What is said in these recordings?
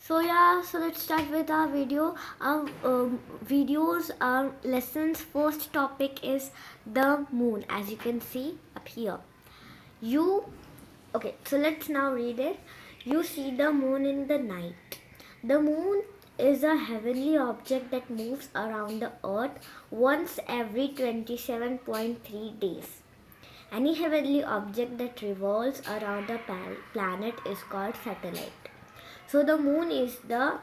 So let's start with our video. Our lessons. First topic is the moon, as you can see up here. So let's now read it. You see the moon in the night. The moon is a heavenly object that moves around the earth once every 27.3 days. Any heavenly object that revolves around a planet is called satellite. So the moon is a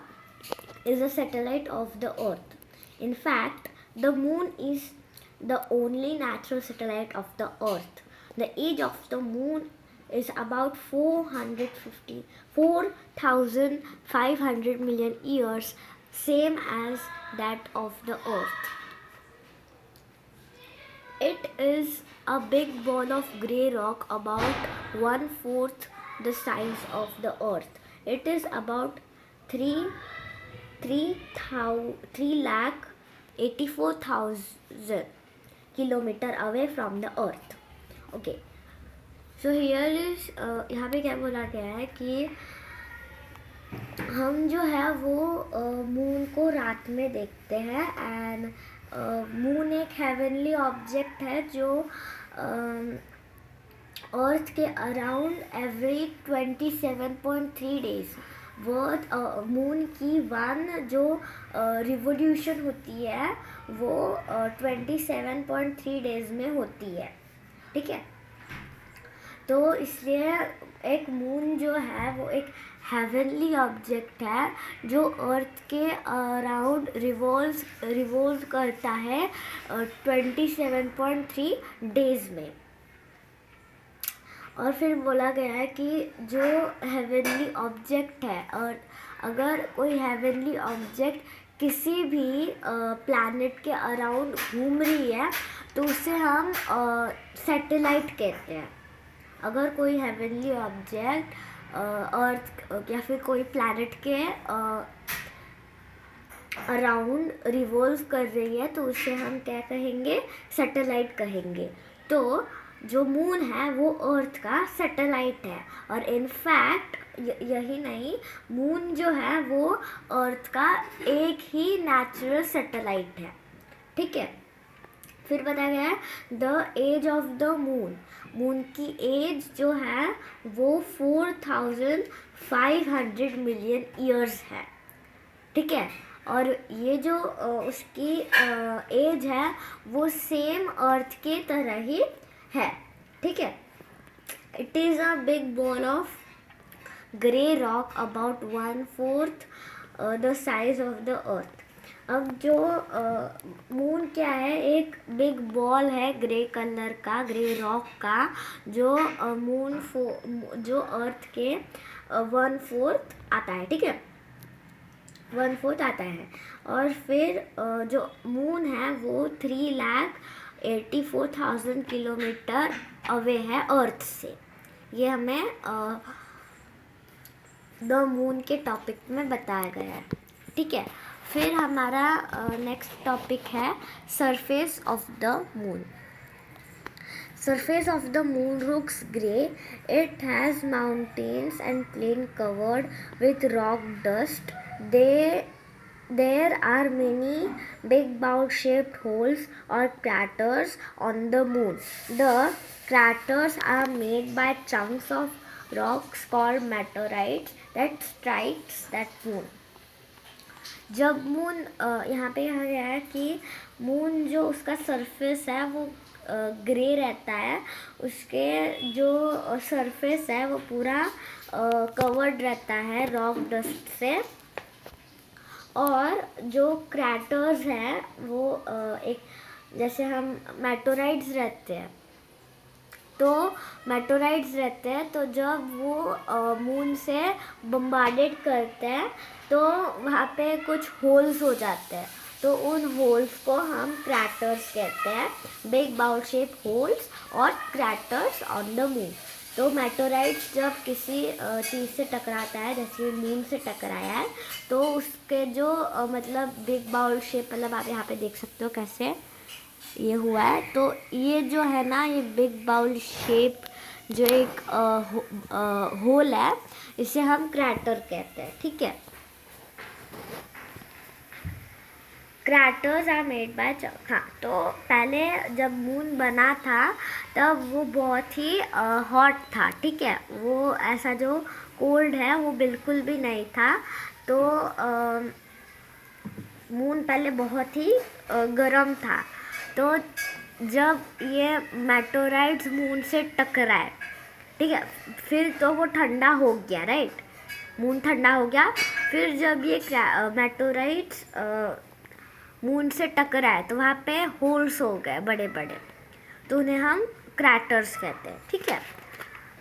satellite of the earth. In fact, the moon is the only natural satellite of the earth. The age of the moon is about 4,500 million years, same as that of the earth. It is a big ball of grey rock about 1/4 the size of the earth. It is about 3,84,000 kilometer away from the earth. Okay. So here is यहाँ पे क्या बोला गया है कि हम जो है वो मून को रात में देखते हैं एंड मून एक हेवनली ऑब्जेक्ट है जो अर्थ के around every 27.3 days worth moon की वन जो रिवोल्यूशन होती है वो 27.3 डेज में होती है. ठीक है, तो इसलिए एक मून जो है वो एक हेवनली ऑब्जेक्ट है जो अर्थ के अराउंड रिवॉल्व करता है 27.3 डेज में. और फिर बोला गया है कि जो हेवनली ऑब्जेक्ट है, और अगर कोई हेवनली ऑब्जेक्ट किसी भी प्लैनेट के अराउंड घूम रही है तो उसे हम सैटेलाइट कहते हैं. अगर कोई हेवनली ऑब्जेक्ट अर्थ या फिर कोई प्लैनेट के अराउंड रिवॉल्व कर रही है तो उसे हम क्या कहेंगे, सैटेलाइट कहेंगे. तो जो मून है वो अर्थ का सैटेलाइट है. और इनफैक्ट यही नहीं, मून जो है वो अर्थ का एक ही नेचुरल सैटेलाइट है. ठीक है, फिर बताया गया है the age of the moon. Moon की एज जो है वो 4,500 मिलियन ईयर्स है. ठीक है, और ये जो उसकी एज है वो सेम अर्थ के तरह ही है. ठीक है, it is a big ball of grey rock about 1/4 the size of the earth. अब जो मून क्या है, एक बिग बॉल है ग्रे कलर का, ग्रे रॉक का, जो जो अर्थ के 1/4 आता है. ठीक है, 1/4 आता है. और फिर जो मून है वो 3,84,000 किलोमीटर अवे है अर्थ से. ये हमें द मून के टॉपिक में बताया गया है. ठीक है, फिर हमारा नेक्स्ट टॉपिक है surface of the moon. Surface of the moon looks grey. It has mountains and plain covered with rock dust. There are many big bowl-shaped holes or craters on the moon. The craters are made by chunks of rocks called meteorites that strikes that moon. जब moon यहाँ पे कहा गया है कि moon जो उसका surface है वो ग्रे रहता है, उसके जो सरफेस है वो पूरा कवर्ड रहता है रॉक डस्ट से. और जो क्रैटर्स हैं वो एक जैसे हम मेटोराइट्स रहते हैं, तो जब वो मून से बम्बार्डेड करते हैं तो वहाँ पे कुछ होल्स हो जाते हैं, तो उन होल्स को हम क्रैटर्स कहते हैं. बिग बाउल शेप होल्स और क्रैटर्स ऑन द मून. तो मेटोराइट्स जब किसी चीज़ से टकराता है, जैसे मून से टकराया है, तो उसके जो मतलब बिग बाउल शेप, मतलब आप यहाँ पे देख सकते हो कैसे ये हुआ है. तो ये जो है ना, ये बिग बाउल शेप जो एक होल है, इसे हम क्रैटर कहते हैं. ठीक है, क्रैटर्स आर मेड बाय हाँ, तो पहले जब मून बना था तब वो बहुत ही हॉट था, ठीक है, वो ऐसा जो कोल्ड है वो बिल्कुल भी नहीं था। तो मून पहले बहुत ही गर्म था। तो जब ये मेटोराइट्स मून से टकराए, ठीक है, फिर तो वो ठंडा हो गया, राइट, मून ठंडा हो गया। फिर जब ये मेटोराइट्स मून से टकराए तो वहाँ पे होल्स हो गए बड़े बड़े, तो उन्हें हम क्रैटर्स कहते हैं, ठीक है।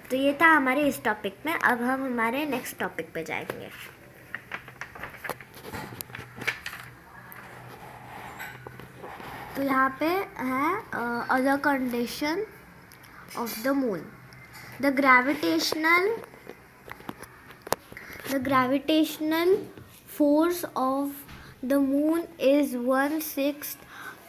तो ये था हमारे इस टॉपिक में। अब हम हमारे नेक्स्ट टॉपिक पे जाएंगे। तो यहाँ पे है other condition of the moon. The gravitational force of the moon is 1/6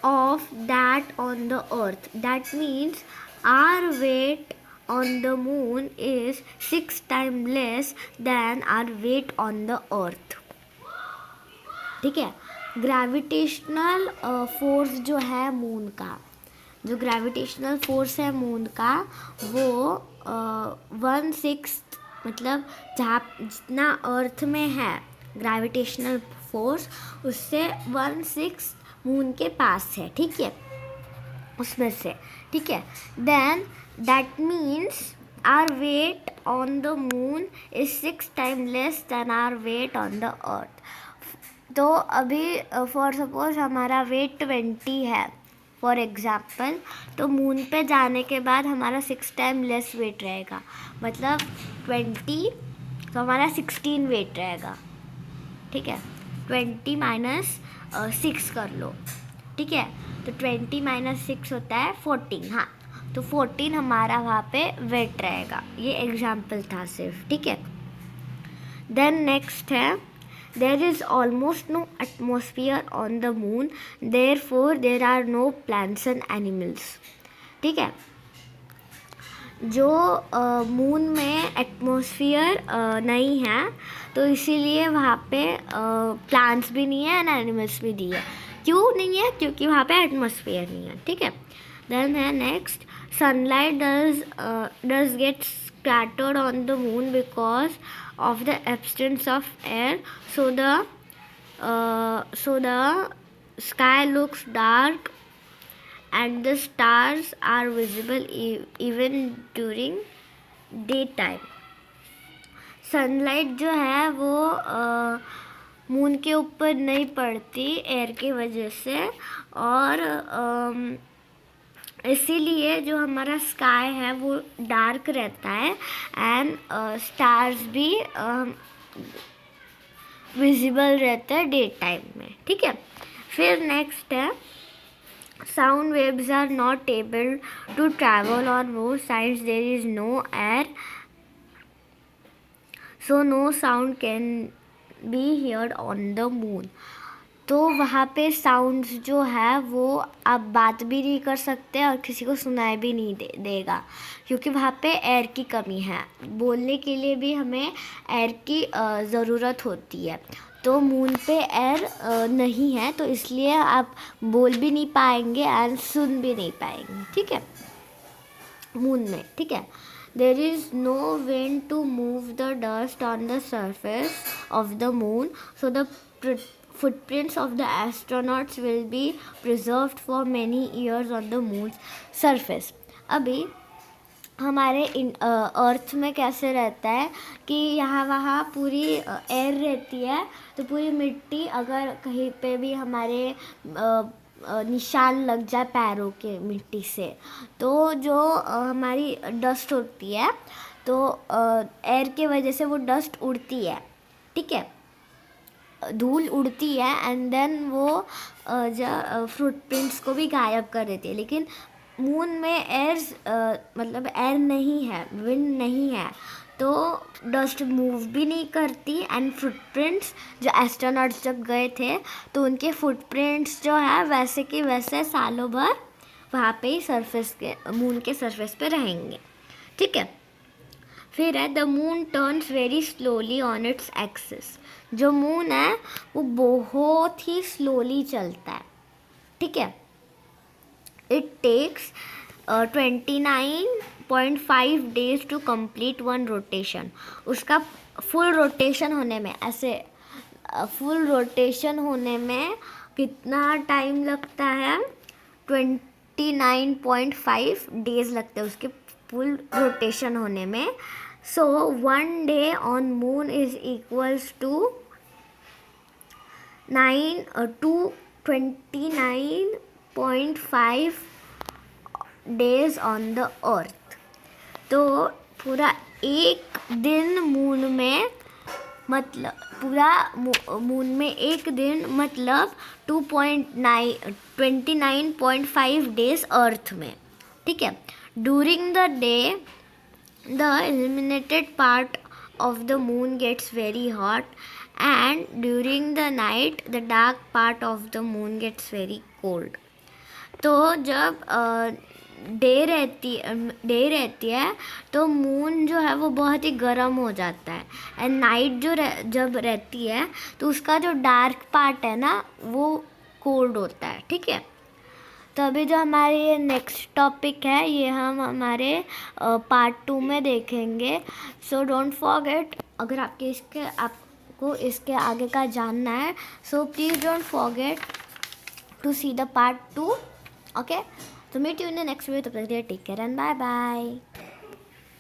of that on the earth. That means our weight on the moon is 6 times less than our weight on the earth, ठीक है। Gravitational force जो है moon का, जो gravitational force है moon का वो 1/6 मतलब जहाँ जितना अर्थ में है ग्रेविटेशनल फोर्स उससे 1/6 मून के पास है, ठीक है, उसमें से, ठीक है। Then that means our weight on the moon is 6 times less than our weight on the earth. तो अभी फॉर सपोज हमारा वेट 20 है फॉर एग्ज़ाम्पल, तो मून पे जाने के बाद हमारा 6 times लेस वेट रहेगा, मतलब 20, तो हमारा 16 वेट रहेगा, ठीक है। 20 माइनस 6 कर लो, ठीक है, तो 20 - 6 होता है 14, हाँ, तो 14 हमारा वहाँ पे वेट रहेगा। ये एग्जाम्पल था सिर्फ, ठीक है। देन नेक्स्ट है there is almost no atmosphere on the moon, therefore there are no plants and animals, ठीक है। जो मून में एटमॉस्फेयर नहीं है तो इसीलिए वहाँ पे प्लांट्स भी नहीं है एंड एनिमल्स भी नहीं है। क्यों नहीं है? क्योंकि वहाँ पे एटमॉस्फेयर नहीं है, ठीक है। देन है next, sunlight does get scattered on the moon because of the absence of air, so the sky looks dark and the stars are visible even during daytime. Sunlight जो है वो मून के ऊपर नहीं पड़ती एयर की वजह से, और इसीलिए जो हमारा स्काई है वो डार्क रहता है एंड स्टार्स भी विजिबल रहते हैं डे टाइम में, ठीक है। फिर नेक्स्ट है, sound waves are not able to travel on more sides there is no air, so no sound can be heard on the moon. तो वहाँ पे साउंड्स जो है वो आप बात भी नहीं कर सकते और किसी को सुनाई भी नहीं देगा, क्योंकि वहाँ पे एयर की कमी है। बोलने के लिए भी हमें एयर की ज़रूरत होती है, तो मून पे एयर नहीं है, तो इसलिए आप बोल भी नहीं पाएंगे एंड सुन भी नहीं पाएंगे, ठीक है, मून में, ठीक है। There is no wind to move the dust on the surface of the moon, so the footprints of the astronauts will be preserved for many years on the moon's surface. अभी हमारे अर्थ में कैसे रहता है कि यहाँ वहाँ पूरी एयर रहती है, तो पूरी मिट्टी अगर कहीं पे भी हमारे निशान लग जाए पैरों के मिट्टी से, तो जो हमारी डस्ट होती है तो एयर के वजह से वो डस्ट उड़ती है, ठीक है, धूल उड़ती है एंड देन वो फुटप्रिंट्स को भी गायब कर देती है। लेकिन मून में एयर मतलब एयर नहीं है, विंड नहीं है, तो डस्ट मूव भी नहीं करती एंड फुटप्रिंट्स जो एस्ट्रोनॉट्स जब गए थे तो उनके फुटप्रिंट्स जो है वैसे के वैसे सालों भर वहाँ पे ही सरफेस के मून के सरफेस पे रहेंगे, ठीक है। फिर है the moon turns very slowly on its axis. जो मून है वो बहुत ही स्लोली चलता है, ठीक है। It takes 29.5 days to complete one rotation. उसका फुल रोटेशन होने में, ऐसे फुल रोटेशन होने में कितना टाइम लगता है? 29.5 डेज लगते हैं उसके फुल रोटेशन होने में। So 1 day on moon is equals to 29.5 days on the earth. तो पूरा एक दिन मून में, मतलब पूरा मून में एक दिन मतलब 29.5 डेज अर्थ में, ठीक है। During the day the illuminated part of the moon gets very hot and during the night the dark part of the moon gets very cold। तो जब डे रहती है तो मून जो है वो बहुत ही गर्म हो जाता है, एंड नाइट जब रहती है तो उसका जो डार्क पार्ट है ना वो कोल्ड होता है, ठीक है। तो अभी जो हमारे ये नेक्स्ट टॉपिक है ये हम हमारे पार्ट 2 में देखेंगे। सो डोंट फॉरगेट, अगर आपको इसके आगे का जानना है, so please don't forget to see the part 2। Okay, तो meet you in the next video. तब तक take care and bye bye.